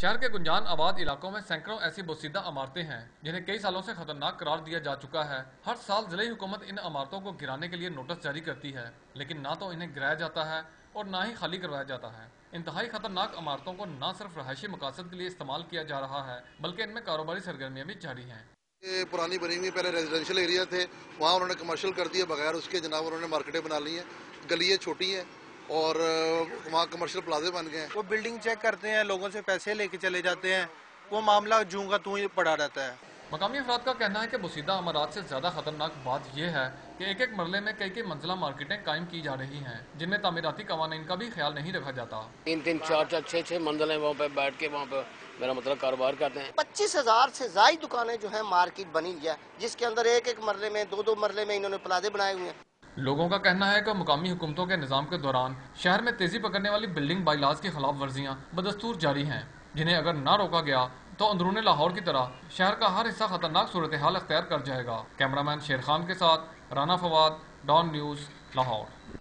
شہر کے گنجان آباد علاقوں میں سینکڑوں ایسی بوسیدہ عمارتیں ہیں جنہیں کئی سالوں سے خطرناک قرار دیا جا چکا ہے۔ ہر سال ضلعی حکومت ان عمارتوں کو گرانے کے لیے نوٹس جاری کرتی ہے، لیکن نہ تو انہیں گرایا جاتا ہے اور نہ ہی خالی کروایا جاتا ہے۔ انتہائی خطرناک عمارتوں کو نہ صرف رہائشی مقاصد کے لیے استعمال کیا جا رہا ہے بلکہ ان میں کاروباری سرگرمیاں بھی جاری ہیں۔ یہ پرانی بنی ہوئی پہلے ریزیڈینشیل ایریا تھے، وہاں انہوں نے کمرشل کر دیا بغیر اس کے، جناب انہوں نے مارکیٹیں بنا لی ہیں، گلیاں چھوٹی ہیں اور وہاں کمرشل پلازے بن گئے ہیں۔ وہ بلڈنگ چیک کرتے ہیں، لوگوں سے پیسے لے کے چلے جاتے ہیں، وہ معاملہ جوں کا توں ہی پڑا رہتا ہے۔ مقامی افراد کا کہنا ہے کہ بوسیدہ عمارات سے زیادہ خطرناک بات یہ ہے کہ ایک ایک مرلے میں کئی منزلہ مارکیٹیں قائم کی جا رہی ہیں جن میں تعمیراتی قوانین کا بھی خیال نہیں رکھا جاتا۔ 3-4 منزلیں وہاں پہ بیٹھ کے وہاں پہ میرا مطلب کاروبار کرتے ہیں۔ 25,000 سے زائد دکانیں جو ہیں مارکیٹ بنی ہے، جس کے اندر ایک ایک مرلے میں 2 مرلے میں انہوں نے پلازے بنائے ہوئے ہیں۔ لوگوں کا کہنا ہے کہ مقامی حکومتوں کے نظام کے دوران شہر میں تیزی پکڑنے والی بلڈنگ بائی لاز کی خلاف ورزیاں بدستور جاری ہیں، جنہیں اگر نہ روکا گیا تو اندرون لاہور کی طرح شہر کا ہر حصہ خطرناک صورتحال اختیار کر جائے گا۔ کیمرامین شیر خان کے ساتھ رانا فواد، ڈان نیوز، لاہور۔